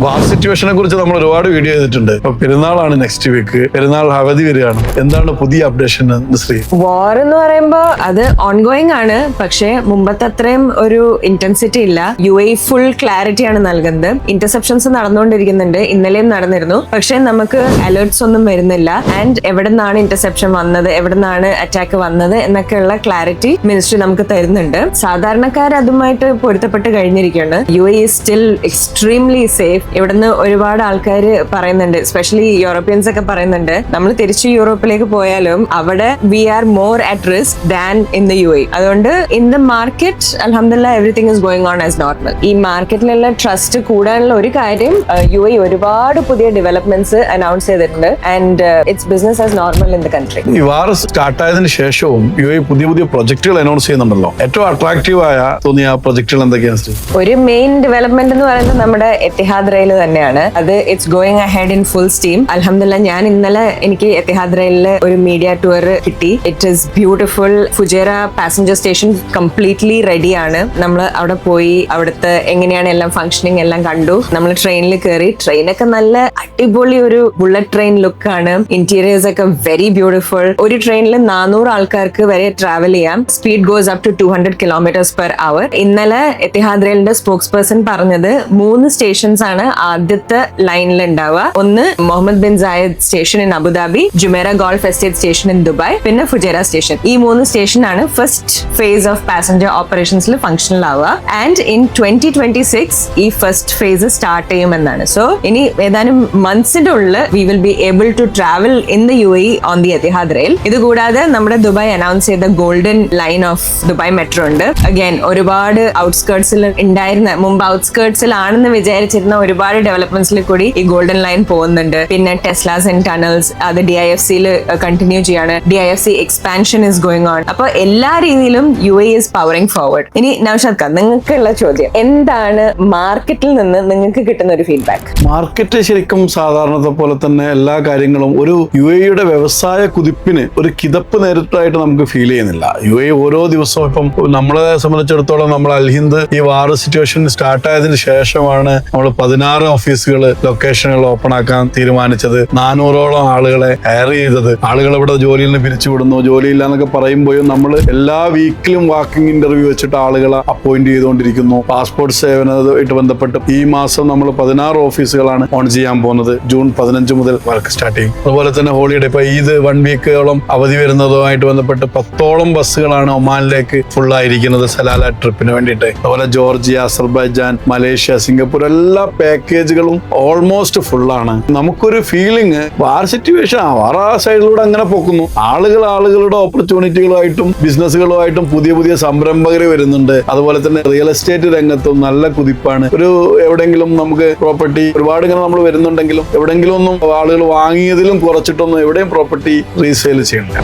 വാർ സിറ്റുവേഷനെ കുറിച്ച് നമ്മൾ ഒരുപാട് വീഡിയോ ചെയ്തിട്ടുണ്ട്. ഇപ്പൊ പെരുന്നാളാണ് നെക്സ്റ്റ് വീക്ക്, പെരുന്നാൾ അവധി വരികയാണ്. എന്താണ് പുതിയ അപ്ഡേഷൻ ശ്രീ? വാർ എന്ന് പറയുമ്പോ അത് ഓൺഗോയിങ് ആണ്, പക്ഷേ മുമ്പത്തെ അത്രയും ഒരു ഇന്റൻസിറ്റി ഇല്ല. UAE ഫുൾ ക്ലാരിറ്റി ആണ് നൽകുന്നത്. ഇന്റർസെപ്ഷൻസ് നടന്നുകൊണ്ടിരിക്കുന്നുണ്ട്, ഇന്നലെയും നടന്നിരുന്നു. പക്ഷെ നമുക്ക് അലേർട്ട്സ് ഒന്നും വരുന്നില്ല. ആൻഡ് എവിടെ നിന്നാണ് ഇന്റർസെപ്ഷൻ വന്നത്, എവിടെ നിന്നാണ് അറ്റാക്ക് വന്നത് എന്നൊക്കെയുള്ള ക്ലാരിറ്റി മിനിസ്ട്രി നമുക്ക് തരുന്നുണ്ട്. സാധാരണക്കാർ അതുമായിട്ട് പൊരുത്തപ്പെട്ട് കഴിഞ്ഞിരിക്കുകയാണ്. UAE still extremely safe. ഇവിടുന്ന് ഒരുപാട് ആൾക്കാർ പറയുന്നുണ്ട്, സ്പെഷ്യലി യൂറോപ്യൻസ് ഒക്കെ പറയുന്നുണ്ട്, നമ്മൾ തിരിച്ച് യൂറോപ്പിലേക്ക് പോയാലും അവിടെ we are more at risk than in the UAE. അതുകൊണ്ട് ഇൻ ദ മാർക്കറ്റ് അൽഹംദുലില്ലാഹ് everything is going on as normal. ഈ മാർക്കറ്റിലുള്ള ട്രസ്റ്റ് കൂടാനുള്ള ഒരു കാര്യം, UAE ഒരുപാട് പുതിയ ഡെവലപ്മെന്റ്സ് അനൗൺസ് ചെയ്തിട്ടുണ്ട്. And it's business as normal in the country. ഈ വാർ സ്റ്റാർട്ട് ആയതിനു ശേഷവും UAE പുതിയ പുതിയ പ്രൊജക്ടുകൾ അനൗൺസ് ചെയ്യുന്നുണ്ടല്ലോ. ഏറ്റവും അട്രാക്റ്റീവ് ആയ തോന്നിയ പ്രൊജക്ടുകൾ എന്തൊക്കെയാണ്? ഒരു മെയിൻ ഡെവലപ്മെന്റ് എന്ന് പറയുന്നത് നമ്മുടെ എത്തിഹാദ് റെയിൽ തന്നെയാണ്. അത് it's going ahead in full steam. അൽഹംദുലില്ലാഹ് ഞാൻ ഇന്നലെ എനിക്ക് എത്തിഹാദ് റെയിലിൽ ഒരു മീഡിയ ടൂർ കിട്ടി. It is beautiful. Fujairah passenger station completely റെഡിയാണ്. നമ്മൾ അവിടെ പോയി അവിടുത്തെ എങ്ങനെയാണ് എല്ലാം ഫംഗ്ഷനിങ് എല്ലാം കണ്ടു. നമ്മൾ ട്രെയിനിൽ കയറി. ട്രെയിനൊക്കെ നല്ല അടിപൊളി ഒരു ബുള്ളറ്റ് ട്രെയിൻ ലുക്ക് ആണ്. ഇന്റീരിയേഴ്സ് ഒക്കെ വെരി ബ്യൂട്ടിഫുൾ. ഒരു ട്രെയിനിൽ 400 ആൾക്കാർക്ക് വരെ ട്രാവൽ ചെയ്യാം. Speed goes up to 200 km/h. ഇന്നലെ എത്തിഹാദ് റെയിലിന്റെ സ്പോക്സ് പേഴ്സൺ പറഞ്ഞത് 3 സ്റ്റേഷൻസ് ആണ് ആദ്യത്തെ ലൈനിൽ ഉണ്ടാവുക. ഒന്ന് Mohammed bin Zayed station in Abu Dhabi, Jumeirah golf estate station in Dubai, പിന്നെ ഫുജേറ സ്റ്റേഷൻ. ഈ 3 സ്റ്റേഷനാണ് ഫസ്റ്റ് ഫേസ് ഓഫ് പാസഞ്ചർ ഓപ്പറേഷൻസിൽ ഫംഗ്ഷണൽ ആവുക. ആൻഡ് ഇൻ 2026 ഈ ഫസ്റ്റ് ഫേസ് സ്റ്റാർട്ട് ചെയ്യുമെന്നാണ്. സോ ഇനി ഏതാനും മന്ത്സിന്റെ ഉള്ളിൽ we will be able to travel in the UAE on the Etihad rail. ഇത് കൂടാതെ നമ്മുടെ ദുബായ് അനൗൺസ് ചെയ്ത golden line of Dubai metro ഉണ്ട്. അഗൈൻ ഒരുപാട് ഔട്ട്സ്കേർട്സിൽ ഉണ്ടായിരുന്ന, മുമ്പ് ഔട്ട്സ്കേർട്സിലാണെന്ന് വിചാരിച്ചിരുന്ന ഒരുപാട് ഡെവലപ്മെന്റ്സിൽ കൂടി ഈ ഗോൾഡൻ ലൈൻ പോകുന്നുണ്ട്. പിന്നെ ടെസ്ലാസ് ആൻഡ് ടണൽസ് അത് DIFCയിൽ കണ്ടിന്യൂ ചെയ്യാണ്. DIFC expansion is going on. അപ്പൊ എല്ലാ രീതിയിലും UAE ഇസ് പവറിംഗ് ഫോർവേഡ്. ഇനി നൗഷാദ് ഖാൻ, നിങ്ങൾക്കുള്ള ചോദ്യം എന്താണ്? മാർക്കറ്റിൽ നിന്ന് നിങ്ങൾക്ക് കിട്ടുന്ന ഒരു ഫീഡ്ബാക്ക്. മാർക്കറ്റ് ശരിക്കും സാധാരണത്തെ പോലെ തന്നെ എല്ലാ കാര്യങ്ങളും ഒരു UAEയുടെ വ്യവസായ കുതിപ്പിന് ഒരു കിതപ്പ് നേരിട്ടായിട്ട് നമുക്ക് ഫീൽ ചെയ്യുന്നില്ല. UAE ഓരോ ദിവസവും ഇപ്പം നമ്മളെ സംബന്ധിച്ചിടത്തോളം നമ്മൾ അൽഹിന്ദ് ഈ വാർ സിറ്റുവേഷൻ സ്റ്റാർട്ട് ആയതിനു ശേഷമാണ് നമ്മൾ 16 ഓഫീസുകൾ ലൊക്കേഷനുകൾ ഓപ്പൺ ആക്കാൻ തീരുമാനിച്ചത്. 400ഓളം ആളുകളെ ഹയർ ചെയ്തത്. ആളുകൾ ഇവിടെ ജോലിയിൽ നിന്ന് പിരിച്ചുവിടുന്നു, ജോലിയില്ല എന്നൊക്കെ പറയുമ്പോഴും നമ്മൾ എല്ലാ വീക്കിലും വാക്കിംഗ് ഇന്റർവ്യൂ വെച്ചിട്ട് ആളുകളെ അപ്പോയിന്റ് ചെയ്തുകൊണ്ടിരിക്കുന്നു. പാസ്പോർട്ട് സേവനവുമായിട്ട് ബന്ധപ്പെട്ട് ഈ മാസം നമ്മൾ 16 ഓഫീസുകളാണ് ഓൺ ചെയ്യാൻ പോകുന്നത്. ജൂൺ 15 മുതൽ വർക്ക് സ്റ്റാർട്ട് ചെയ്യും. അതുപോലെ തന്നെ ഹോളിഡേ ഇപ്പൊ ഇത് 1 വീക്കോളം അവധി വരുന്നതുമായിട്ട് ബന്ധപ്പെട്ട് 10ഓളം ബസ്സുകളാണ് ഒമാനിലേക്ക് ഫുൾ ആയിരിക്കുന്നത് സലാല ട്രിപ്പിന് വേണ്ടിയിട്ട്. അതുപോലെ ജോർജിയ, അസർബൈജാൻ, മലേഷ്യ, സിംഗപ്പൂർ എല്ലാ പാക്കേജുകളും ഓൾമോസ്റ്റ് ഫുള്ളാണ്. നമുക്കൊരു ഫീലിംഗ് വാർ സിറ്റുവേഷൻ വാർ ആ സൈഡിലൂടെ അങ്ങനെ പോക്കുന്നു. ആളുകളുടെ ഓപ്പർച്യൂണിറ്റികളുമായിട്ടും ബിസിനസ്സുകളുമായിട്ടും പുതിയ പുതിയ സംരംഭകർ വരുന്നുണ്ട്. അതുപോലെ തന്നെ റിയൽ എസ്റ്റേറ്റ് രംഗത്തും നല്ല കുതിപ്പാണ്. ഒരു എവിടെയെങ്കിലും നമുക്ക് പ്രോപ്പർട്ടി ഒരുപാട് ഇങ്ങനെ നമ്മൾ വരുന്നുണ്ടെങ്കിലും എവിടെയെങ്കിലും ഒന്നും ആളുകൾ വാങ്ങിയതിലും കുറച്ചിട്ടൊന്നും എവിടെയും പ്രോപ്പർട്ടി റീസെയിൽ ചെയ്യണില്ല.